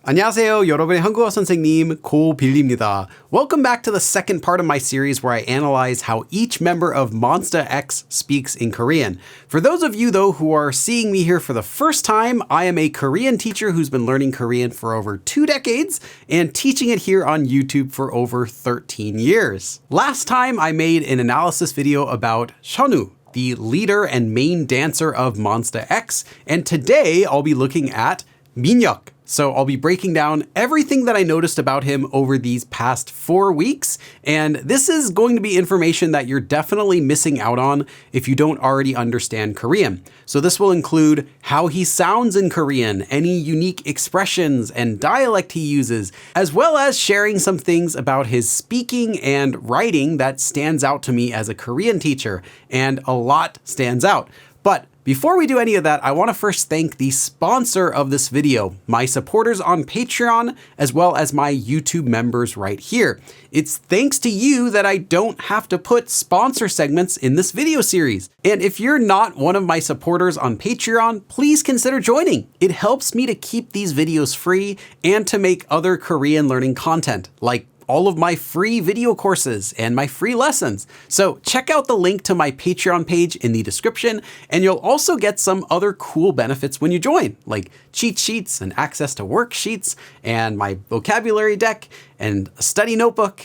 안녕하세요, 여러분의 한국어 선생님 고빌리입니다. Welcome back to the second part of my series where I analyze how each member of MONSTA X speaks in Korean. For those of you, though, who are seeing me here for the first time, I am a Korean teacher who's been learning Korean for over 2 decades and teaching it here on YouTube for over 13 years. Last time, I made an analysis video about Shonu, the leader and main dancer of MONSTA X, and today I'll be looking at MINHYUK. So I'll be breaking down everything that I noticed about him over these past 4 weeks, and this is going to be information that you're definitely missing out on if you don't already understand Korean. So this will include how he sounds in Korean, any unique expressions and dialect he uses, as well as sharing some things about his speaking and writing that stands out to me as a Korean teacher, and a lot stands out. But before we do any of that, I want to first thank the sponsor of this video, my supporters on Patreon, as well as my YouTube members right here. It's thanks to you that I don't have to put sponsor segments in this video series. And if you're not one of my supporters on Patreon, please consider joining. It helps me to keep these videos free and to make other Korean learning content, like all of my free video courses and my free lessons. So check out the link to my Patreon page in the description, and you'll also get some other cool benefits when you join, like cheat sheets and access to worksheets and my vocabulary deck and a study notebook.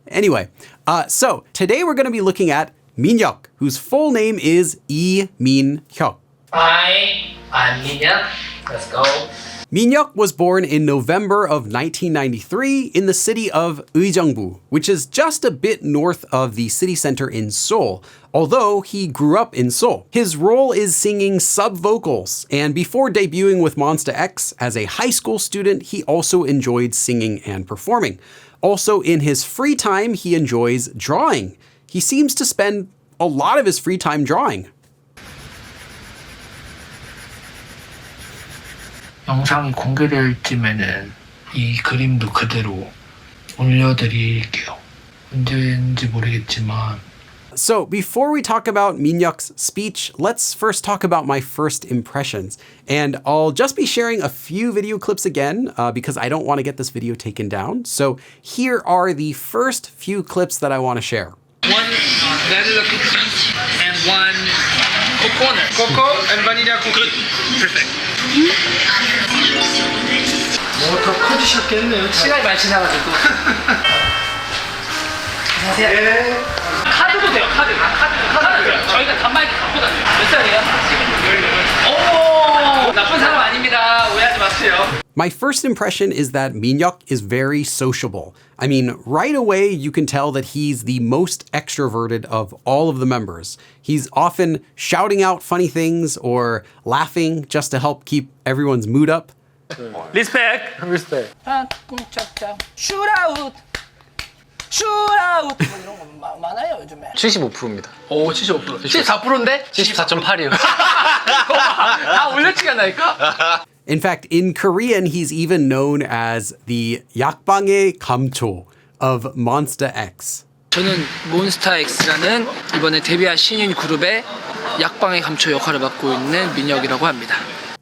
Anyway, so today we're going to be looking at MINHYUK, whose full name is MINHYUK. Hi, I'm MINHYUK. Let's go. MINHYUK was born in November of 1993 in the city of Uijeongbu, which is just a bit north of the city center in Seoul, although he grew up in Seoul. His role is singing sub-vocals, and before debuting with MONSTA X as a high school student, he also enjoyed singing and performing. Also, in his free time, he enjoys drawing. He seems to spend a lot of his free time drawing. 영상이 공개될 쯤에는 이 그림도 그대로 올려드릴게요. 언제인지 모르겠지만. So before we talk about MINHYUK's speech, let's first talk about my first impressions. And I'll just be sharing a few video clips again because I don't want to get this video taken down. So here are the first few clips that I want to share. One vanilla cookie and one coconut. Cocoa and vanilla cookie. Perfect. 더 커지셨겠네요. 시간이 많이 지나가지고. 안녕하세요. 네. 카드도 돼요, 카드. 카드 돼요. 저희가 단말기 갖고 다녀요. 몇 살이에요? 오! 나쁜 사람 아닙니다. 오해하지 마세요. My first impression is that MINHYUK is very sociable. I mean, right away, you can tell that he's the most extroverted of all of the members. He's often shouting out funny things or laughing just to help keep everyone's mood up. 리스펙. Respect. 슈라웃. 슈라웃. 이런 거 많아요, 요즘에. 75%입니다. 오, 75%. 74%인데? 74.8이요. 다 올려치기 한다니까? In fact, in Korean, he's even known as the 약방의 감초 of MONSTA X. 저는 몬스타엑스라는 이번에 데뷔한 신인 그룹의 약방의 감초 역할을 맡고 있는 민혁이라고 합니다.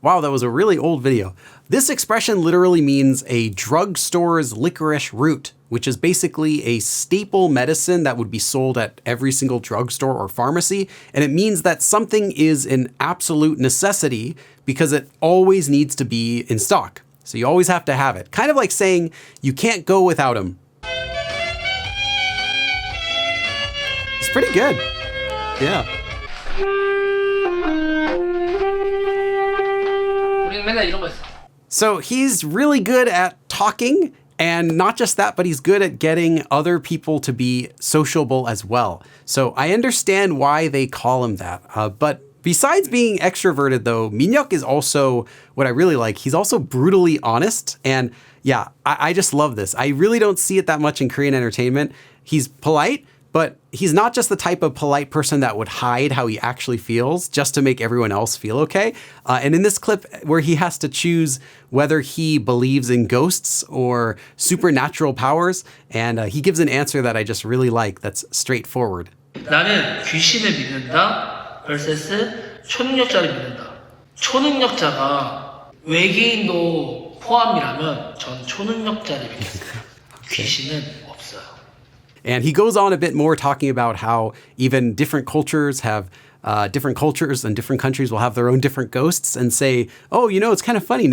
Wow, that was a really old video. This expression literally means a drugstore's licorice root, which is basically a staple medicine that would be sold at every single drugstore or pharmacy. And it means that something is an absolute necessity because it always needs to be in stock. So you always have to have it. Kind of like saying you can't go without them. It's pretty good. Yeah. 우리는 맨날 이런 거 했어. So he's really good at talking, and not just that, but he's good at getting other people to be sociable as well. So I understand why they call him that. But besides being extroverted, though, MINHYUK is also, what I really like, he's also brutally honest. And yeah, I just love this. I really don't see it that much in Korean entertainment. He's polite, but he's not just the type of polite person that would hide how he actually feels just to make everyone else feel okay. And in this clip where he has to choose whether he believes in ghosts or supernatural powers, and he gives an answer that I just really like that's straightforward. 나는 귀신을 믿는다 vs 초능력자를 믿는다. 초능력자가 외계인도 포함이라면 전 초능력자를 믿겠습니다. 귀신은 없어요. And he goes on a bit more talking about how even different cultures have different cultures and different countries will have their own different ghosts and say, oh, you know, it's kind of funny.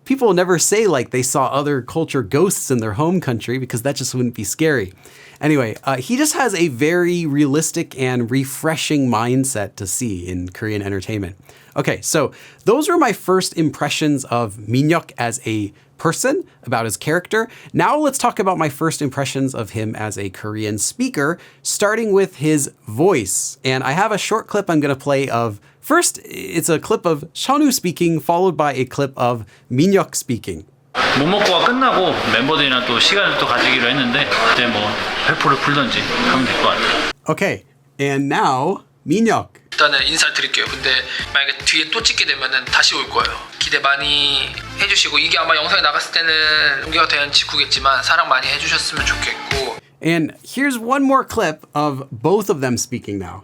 People never say like they saw other culture ghosts in their home country because that just wouldn't be scary. Anyway, he just has a very realistic and refreshing mindset to see in Korean entertainment. Okay, so those were my first impressions of MINHYUK as a person, about his character. Now let's talk about my first impressions of him as a Korean speaker, starting with his voice. And I have a short clip I'm going to play of, first, it's a clip of Seonu speaking, followed by a clip of MINHYUK speaking. 모모코가 끝나고 멤버들이랑 또 시간을 또 가지기로 했는데 그때 뭐 회포를 풀던지 하면 될 것 같아요. Okay, and now MINHYUK. 일단은 인사를 드릴게요. 근데 만약에 뒤에 또 찍게 되면은 다시 올 거예요. 기대 많이 해주시고 이게 아마 영상에 나갔을 때는 공개가 된 직후겠지만 사랑 많이 해주셨으면 좋겠고. And here's one more clip of both of them speaking now.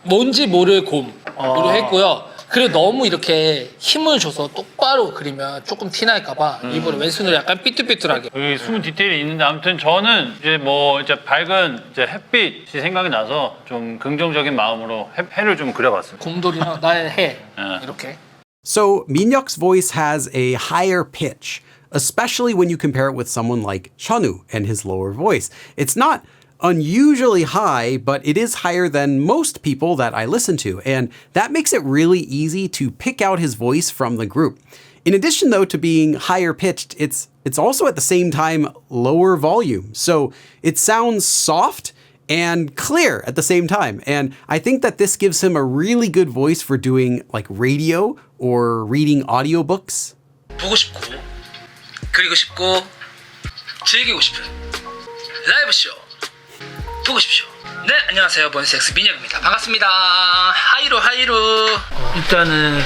뭔지 모를 곰으로 했고요. 그리고 너무 이렇게 힘을 줘서 똑바로 그리면 조금 티날까봐 일부러 왼손으로 약간 삐뚤삐뚤하게. 여기 숨은 디테일이 있는데 아무튼 저는 이제 뭐 이제 밝은 이제 햇빛이 생각이 나서 좀 긍정적인 마음으로 해를 좀 그려봤습니다. 곰돌이랑 나의 해 이렇게. So MINHYUK's voice has a higher pitch, especially when you compare it with someone like Seonu and his lower voice. It's not unusually high, but it is higher than most people that I listen to, and that makes it really easy to pick out his voice from the group. In addition, though, to being higher pitched, it's also at the same time lower volume, so it sounds soft and clear at the same time. And I think that this gives him a really good voice for doing like radio or reading audiobooks. 보고 싶고 그리고 싶고 즐기고 싶은 라이브 쇼. 보고 싶쇼. 네, 안녕하세요. 몬스타 X 민혁입니다. 반갑습니다. 하이로. 일단은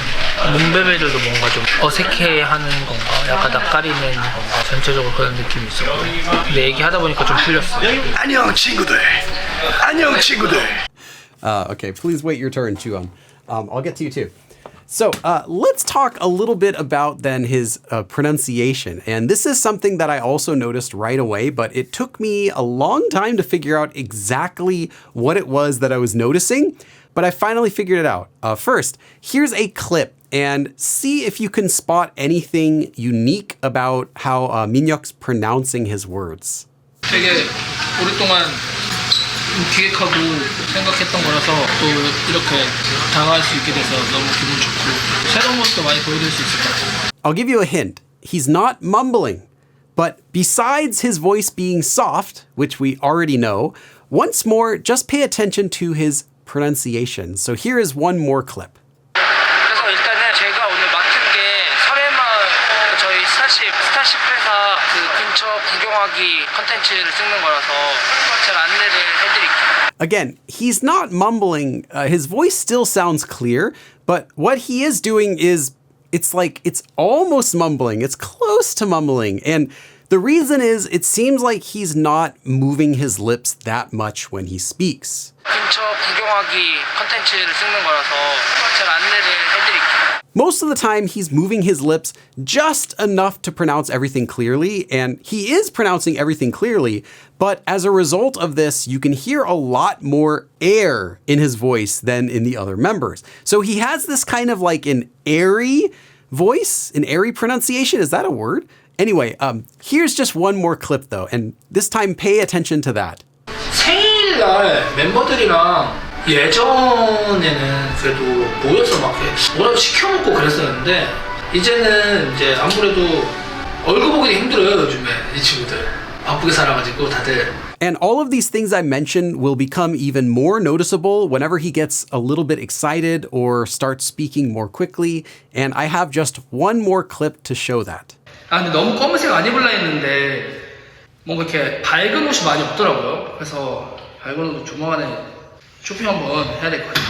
mon-bebe들도 뭔가 좀 어색해하는 건가, 약간 낯가리는 건가, 전체적으로 그런 느낌이 있었고. 근데 얘기하다 보니까 좀 풀렸어요. 안녕 친구들. Okay, please wait your turn, Chuan. I'll get to you too. So let's talk a little bit about then his pronunciation. And this is something that I also noticed right away, but it took me a long time to figure out exactly what it was that I was noticing, but I finally figured it out. First, here's a clip and see if you can spot anything unique about how MINHYUK's pronouncing his words. 되게 오랫동안 기획하고 생각했던 거라서 또 이렇게 당할 수 있게 돼서 너무 기분 좋고 새로운 것도 많이 보여줄 수 있을 것 같아요. I'll give you a hint. He's not mumbling, but besides his voice being soft, which we already know, once more, just pay attention to his pronunciation. So here is one more clip. 그래서 일단은 제가 오늘 맡은 게 설해마을 저희 스타쉽 회사 그 근처 구경하기 컨텐츠를 찍는 거라서 제가 안내를 해드릴게요. Again, he's not mumbling. His voice still sounds clear, but what he is doing is it's almost mumbling. It's close to mumbling. And the reason is it seems like he's not moving his lips that much when he speaks. 근처 구경하기 컨텐츠를 찍는 거라서 제가 안내를 해드릴게요. Most of the time, he's moving his lips just enough to pronounce everything clearly, and he is pronouncing everything clearly, but as a result of this, you can hear a lot more air in his voice than in the other members. So he has this kind of like an airy voice, an airy pronunciation. Is that a word? Anyway, here's just one more clip though, and this time pay attention to that. 생일날 멤버들이랑 예전에는 그래도 모여서 막 뭐라도 시켜먹고 그랬었는데 이제는 이제 아무래도 얼굴 보기 힘들어요 요즘에 이 친구들 바쁘게 살아가지고 다들. And all of these things I mentioned will become even more noticeable whenever he gets a little bit excited or starts speaking more quickly. And I have just one more clip to show that. 아 근데 너무 검은색 안 입을라 했는데 뭔가 이렇게 밝은 옷이 많이 없더라고요. 그래서 밝은 옷도 조만간에 쇼핑 한번 해야 될 것 같아요.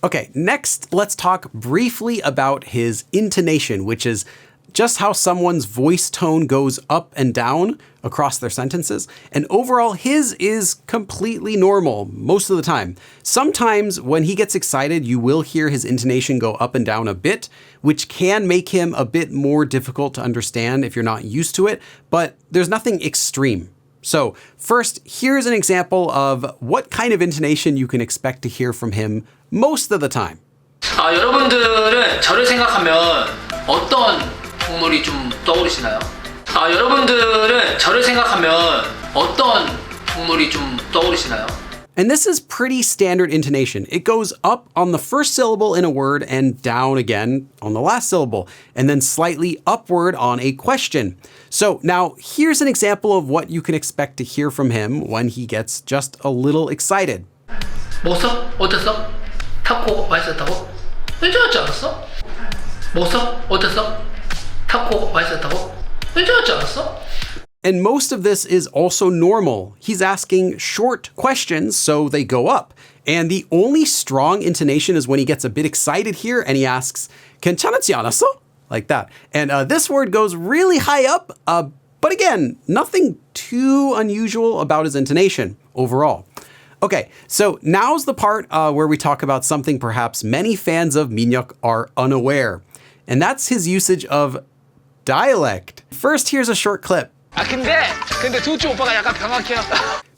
Okay, next, let's talk briefly about his intonation, which is just how someone's voice tone goes up and down across their sentences. And overall, his is completely normal most of the time. Sometimes when he gets excited, you will hear his intonation go up and down a bit, which can make him a bit more difficult to understand if you're not used to it, but there's nothing extreme. So first, here's an example of what kind of intonation you can expect to hear from him most of the time. 여러분들은 저를 생각하면 어떤 동물이 좀 떠오르시나요? 여러분들은 저를 생각하면 어떤 동물이 좀 떠오르시나요? And this is pretty standard intonation. It goes up on the first syllable in a word and down again on the last syllable, and then slightly upward on a question. So now here's an example of what you can expect to hear from him when he gets just a little excited. 먹었어? 어땠어? 타코 맛있었다고? 괜찮았지 않았어? 먹었어? 어땠어? 타코 맛있었다고? 괜찮았지 않았어? And most of this is also normal. He's asking short questions, so they go up. And the only strong intonation is when he gets a bit excited here and he asks, 괜찮았지 않았어? Like that. And this word goes really high up, but again, nothing too unusual about his intonation overall. Okay, so now's the part where we talk about something perhaps many fans of MINHYUK are unaware. And that's his usage of dialect. First, here's a short clip. 근데 두쪽 오빠가 약간 병확해요.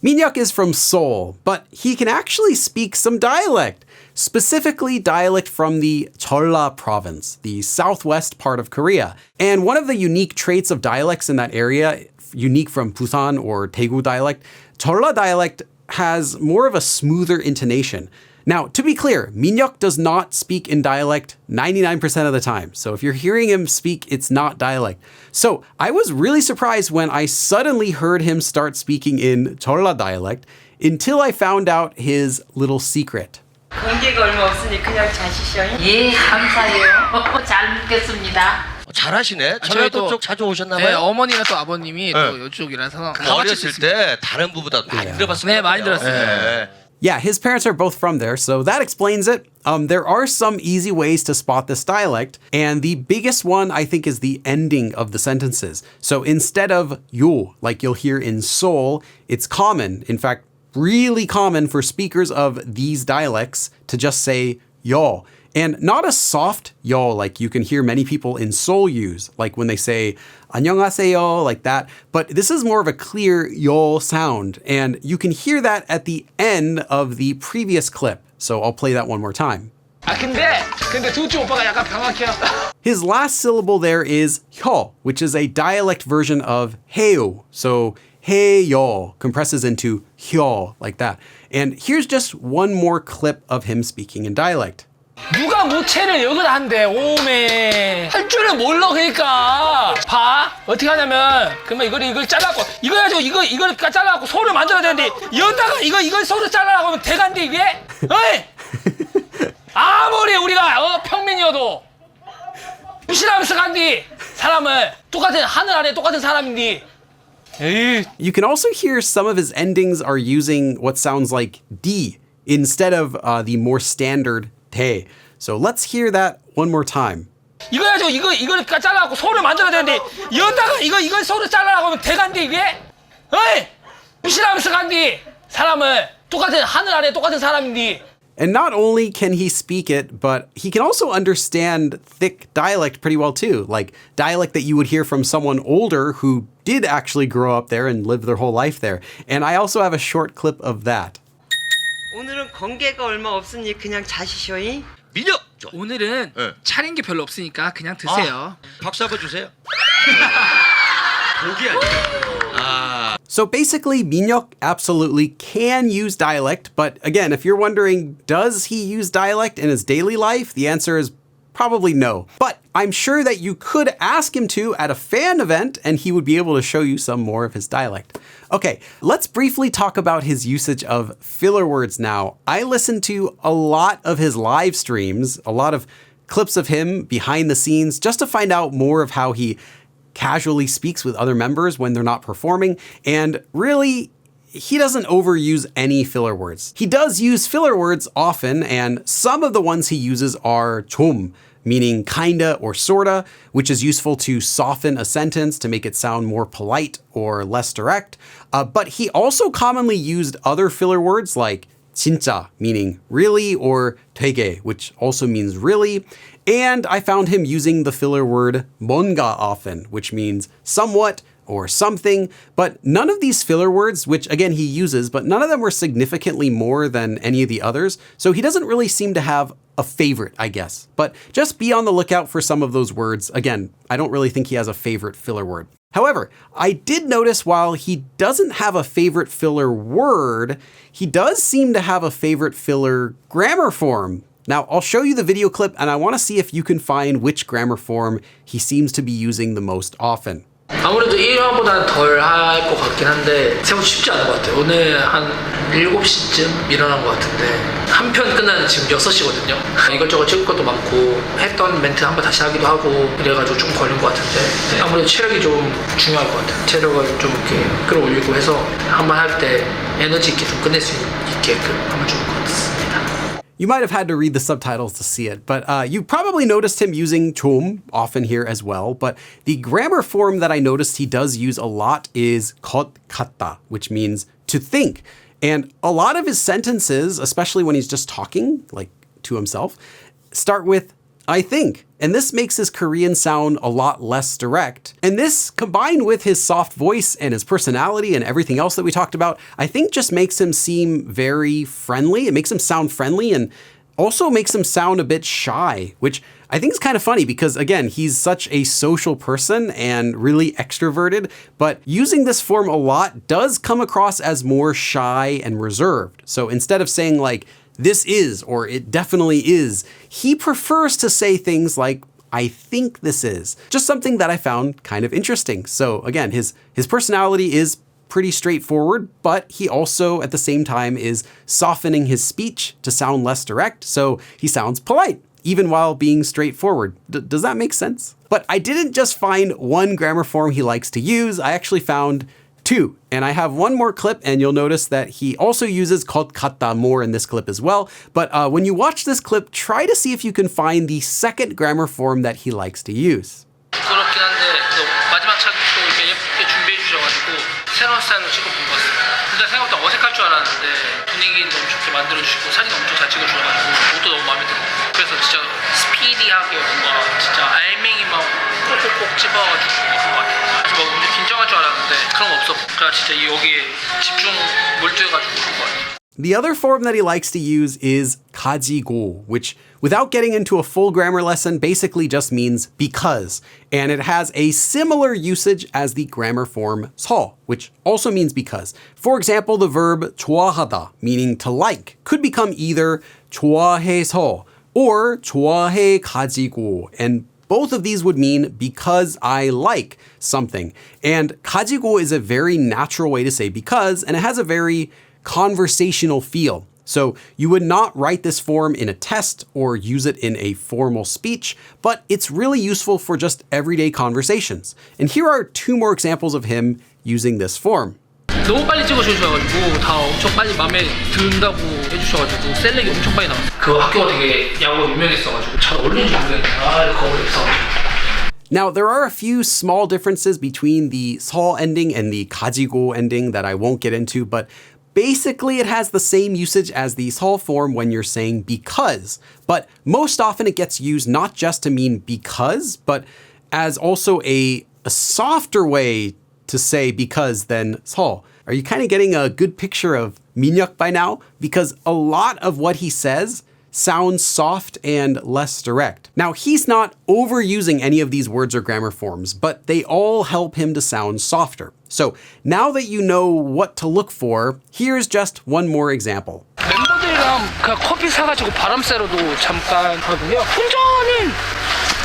MINHYUK is from Seoul, but he can actually speak some dialect, specifically dialect from the Jeolla province, the southwest part of Korea. And one of the unique traits of dialects in that area, unique from Busan or Daegu dialect, Jeolla dialect has more of a smoother intonation. Now, to be clear, MINHYUK does not speak in dialect 99% of the time. So if you're hearing him speak, it's not dialect. So I was really surprised when I suddenly heard him start speaking in Jeolla dialect until I found out his little secret. 공개가 얼마 없으니 그냥 자시셔. 예, 감사해요. 잘 먹겠습니다. 잘하시네. 전라도 쪽 자주 오셨나 네, 봐요. 어머니가 또 아버님이 또 이쪽이라서 어렸을 때 다른 부부다 많이 들어봤어요. 네, 많이 들었어요. 네. Yeah, his parents are both from there, so that explains it. There are some easy ways to spot this dialect, and the biggest one, I think, is the ending of the sentences. So instead of yo, like you'll hear in Seoul, it's common, in fact, really common for speakers of these dialects to just say yo. And not a soft yo like you can hear many people in Seoul use, like when they say 안녕하세요, like that. But this is more of a clear yo sound, and you can hear that at the end of the previous clip. So I'll play that one more time. 근데 두쪽 오빠가 약간 병확해요. His last syllable there is hyo, which is a dialect version of heyo. So heyo compresses into hyo, like that. And here's just one more clip of him speaking in dialect. 누가 무채를 여기다 한대 오메 할 줄을 몰라 그러니까 봐 어떻게 하냐면 그러면 이걸 잘라갖고 이거 가지고 이걸 잘라갖고 소를 만들어야 되는데 여기다가 이걸 소를 잘라갖고 하면 대간데 이게 어이 아무리 우리가 평민이어도 무시하면서 간디 사람을 똑같은 하늘 아래 똑같은 사람인데 You can also hear some of his endings are using what sounds like D instead of the more standard 대. So let's hear that one more time. 이거 가지고 이걸 잘라갖고 소를 만들어야 되는데 여기다가 이걸 소를 잘라갖고 하면 대간데 이게 어이 무시하면서 간디 사람을 똑같은 하늘 아래 똑같은 사람인데. And not only can he speak it, but he can also understand thick dialect pretty well too, like dialect that you would hear from someone older who did actually grow up there and live their whole life there. And I also have a short clip of that. 오늘은 관계가 얼마 없으니 그냥 자시셔이. 민혁! 오늘은 네. 차린 게 별로 없으니까 그냥 드세요. 박수 한번 주세요. 고기 아니야. So basically, MINHYUK absolutely can use dialect, but again, if you're wondering, does he use dialect in his daily life? The answer is probably no. But I'm sure that you could ask him to at a fan event and he would be able to show you some more of his dialect. Okay, let's briefly talk about his usage of filler words now. I listened to a lot of his live streams, a lot of clips of him behind the scenes, just to find out more of how he casually speaks with other members when they're not performing. And really, he doesn't overuse any filler words. He does use filler words often, and some of the ones he uses are 좀, meaning kinda or sorta, which is useful to soften a sentence to make it sound more polite or less direct. But he also commonly used other filler words like 진짜, meaning really, or 되게, which also means really. And I found him using the filler word 뭔가 often, which means somewhat or something. But none of these filler words, which again he uses, but none of them were significantly more than any of the others. So he doesn't really seem to have a favorite, I guess. But just be on the lookout for some of those words. Again, I don't really think he has a favorite filler word. However, I did notice while he doesn't have a favorite filler word, he does seem to have a favorite filler grammar form. Now, I'll show you the video clip and I want to see if you can find which grammar form he seems to be using the most often. 아무래도 1화보다는 덜 할 것 같긴 한데 생각보다 쉽지 않은 것 같아요. 오늘 한 7시쯤 일어난 것 같은데 한 편 끝나는 지금 6시거든요. 이것저것 찍을 것도 많고 했던 멘트 한번 다시 하기도 하고 그래가지고 좀 걸린 것 같은데 아무래도 체력이 좀 중요할 것 같아요. 체력을 좀 이렇게 끌어올리고 해서 한번 할 때 에너지 있게 좀 끝낼 수 있게끔 하면 좋을 것 같습니다. You might have had to read the subtitles to see it, but you probably noticed him using 좀 often here as well. But the grammar form that I noticed he does use a lot is 것 같다, which means to think. And a lot of his sentences, especially when he's just talking, like to himself, start with I think. And this makes his Korean sound a lot less direct. And this, combined with his soft voice and his personality and everything else that we talked about, I think just makes him seem very friendly. It makes him sound friendly and also makes him sound a bit shy, which I think is kind of funny because, again, he's such a social person and really extroverted, but using this form a lot does come across as more shy and reserved. So instead of saying like, this is, or it definitely is, he prefers to say things like, I think this is. Just something that I found kind of interesting. So again, his personality is pretty straightforward, but he also at the same time is softening his speech to sound less direct. So he sounds polite, even while being straightforward. Does that make sense? But I didn't just find one grammar form he likes to use. I actually found two. And I have one more clip and you'll notice that he also uses 것 같다 more in this clip as well. But when you watch this clip, try to see if you can find the second grammar form that he likes to use. 부끄럽긴 한데 마지막 차도 이렇게 예쁘게 준비해 주셔가지고 새로운 스타일로 찍어본 것 같습니다. 근데 생각보다 어색할 줄 알았는데 분위기 너무 좋게 만들어주시고 사진 엄청 잘 찍어주셔가지고 옷도 너무 마음에 들어요. 그래서 진짜 스피디하게 뭔가 진짜 알맹이만 꼭꼭꼭 집어가지고 한 것 같아요. 그래서 막 엄청 긴장할 줄 알았는데 그런 거 없었고 그냥 진짜 여기에 집중 몰두해가지고 그런 것 같아요. The other form that he likes to use is 가지고, which without getting into a full grammar lesson basically just means because. And it has a similar usage as the grammar form 서, which also means because. For example, the verb 좋아하다, meaning to like, could become either 좋아해서 or 좋아해 가지고. And both of these would mean because I like something. And 가지고 is a very natural way to say because, and it has a very conversational feel. So you would not write this form in a test or use it in a formal speech, but it's really useful for just everyday conversations. And here are two more examples of him using this form. 너무 빨리 찍어주셔가지고 다 엄청 빨리 마음에 든다고 해주셔가지고 셀렉이 엄청 빨리 나왔어요. 그 학교가 되게 야구가 유명했어가지고 잘 어울리는지 모르겠는데 거울이 있어가지고. Now, there are a few small differences between the 서 ending and the 가지고 ending that I won't get into, but basically it has the same usage as the 서 form when you're saying because, but most often it gets used not just to mean because, but as also a softer way to say because than 서. Are you kind of getting a good picture of MINHYUK by now? Because a lot of what he says sounds soft and less direct. Now, he's not overusing any of these words or grammar forms, but they all help him to sound softer. So now that you know what to look for, here's just one more example. 멤버들이랑 그냥 커피 사가지고 바람 쐬러도 잠깐 하거든요. 혼자는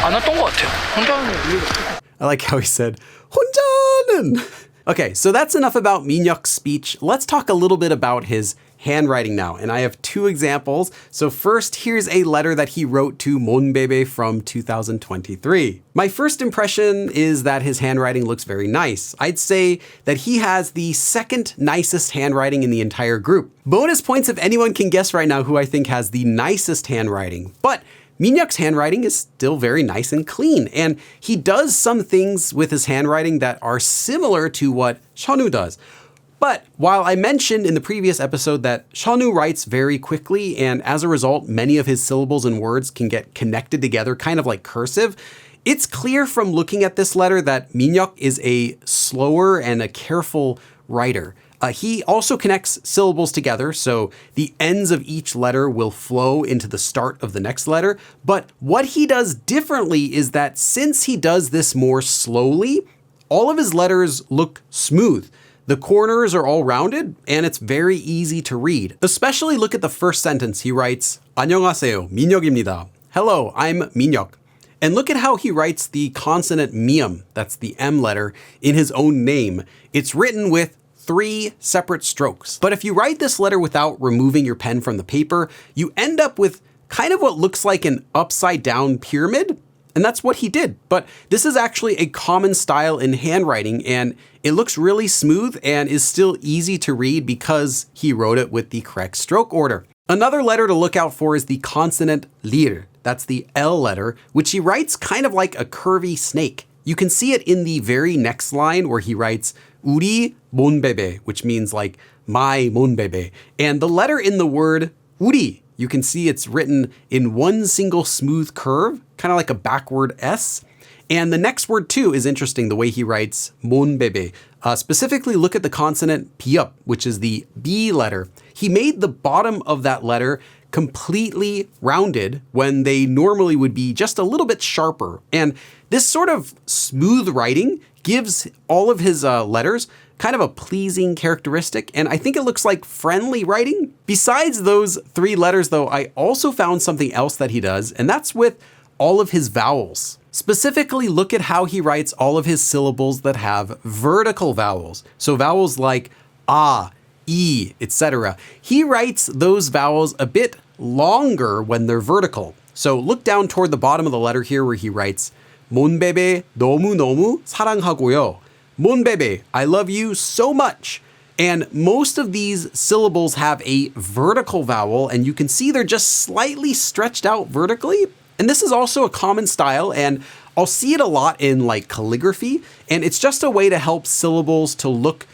안 왔던 것 같아요. 혼자는 I like how he said, 혼자는. Okay, so that's enough about MINHYUK's speech. Let's talk a little bit about his handwriting now. And I have two examples. So first, here's a letter that he wrote to mon-bebe from 2023. My first impression is that his handwriting looks very nice. I'd say that he has the second nicest handwriting in the entire group. Bonus points if anyone can guess right now who I think has the nicest handwriting. But MINHYUK's handwriting is still very nice and clean, and he does some things with his handwriting that are similar to what Seonwoo does. But while I mentioned in the previous episode that Seonwoo writes very quickly, and as a result, many of his syllables and words can get connected together, kind of like cursive, it's clear from looking at this letter that MINHYUK is a slower and a careful writer. He also connects syllables together, so the ends of each letter will flow into the start of the next letter. But what he does differently is that since he does this more slowly, all of his letters look smooth. The corners are all rounded, and it's very easy to read. Especially look at the first sentence. He writes, 안녕하세요, 민혁입니다. Hello, I'm MINHYUK. And look at how he writes the consonant mium, that's the M letter, in his own name. It's written with 3 separate strokes. But if you write this letter without removing your pen from the paper, you end up with kind of what looks like an upside down pyramid. And that's what he did. But this is actually a common style in handwriting, and it looks really smooth and is still easy to read because he wrote it with the correct stroke order. Another letter to look out for is the consonant lir. That's the L letter, which he writes kind of like a curvy snake. You can see it in the very next line where he writes 우리 mon-bebe, which means like my mon-bebe. And the letter in the word 우리, you can see it's written in one single smooth curve, kind of like a backward S. And the next word too is interesting, the way he writes mon-bebe. Specifically look at the consonant piup, which is the B letter. He made the bottom of that letter completely rounded when they normally would be just a little bit sharper. And this sort of smooth writing gives all of his letters kind of a pleasing characteristic, and I think it looks like friendly writing. Besides those 3 letters though, I also found something else that he does, and that's with all of his vowels. Specifically, look at how he writes all of his syllables that have vertical vowels. So vowels like ah, E, etc. He writes those vowels a bit longer when they're vertical. So look down toward the bottom of the letter here where he writes mon-bebe 너무너무 사랑하고요. mon-bebe, I love you so much. And most of these syllables have a vertical vowel, and you can see they're just slightly stretched out vertically. And this is also a common style, and I'll see it a lot in like calligraphy, and it's just a way to help syllables to look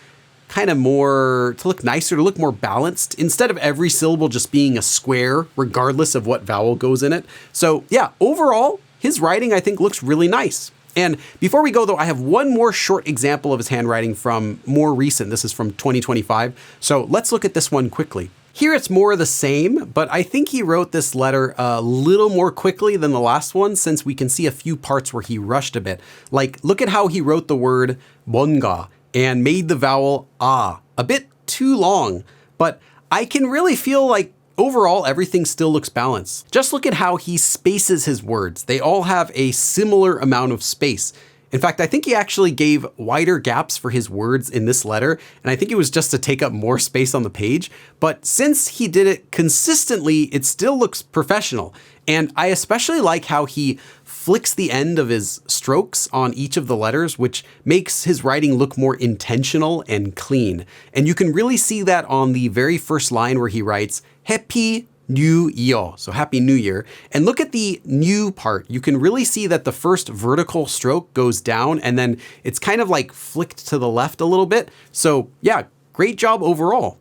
kind of more, to look nicer, to look more balanced, instead of every syllable just being a square, regardless of what vowel goes in it. So yeah, overall, his writing I think looks really nice. And before we go though, I have one more short example of his handwriting from more recent. This is from 2025. So let's look at this one quickly. Here it's more the same, but I think he wrote this letter a little more quickly than the last one, since we can see a few parts where he rushed a bit. Like, look at how he wrote the word 뭔가 and made the vowel ah a bit too long. But I can really feel like overall everything still looks balanced. Just look at how he spaces his words. They all have a similar amount of space. In fact, I think he actually gave wider gaps for his words in this letter, and I think it was just to take up more space on the page. But since he did it consistently, it still looks professional. And I especially like how he flicks the end of his strokes on each of the letters, which makes his writing look more intentional and clean. And you can really see that on the very first line where he writes, Happy New Year. So Happy New Year. And look at the new part. You can really see that the first vertical stroke goes down and then it's kind of like flicked to the left a little bit. So yeah, great job overall.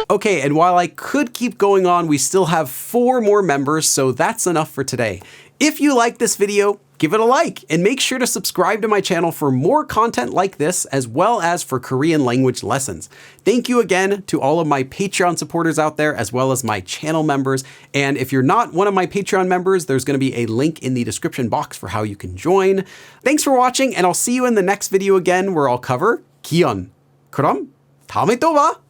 Okay, and while I could keep going on, we still have 4 more members, so that's enough for today. If you like this video, give it a like and make sure to subscribe to my channel for more content like this, as well as for Korean language lessons. Thank you again to all of my Patreon supporters out there, as well as my channel members. And if you're not one of my Patreon members, there's going to be a link in the description box for how you can join. Thanks for watching, and I'll see you in the next video again, where I'll cover 기현. 그럼 다음에 또 봐!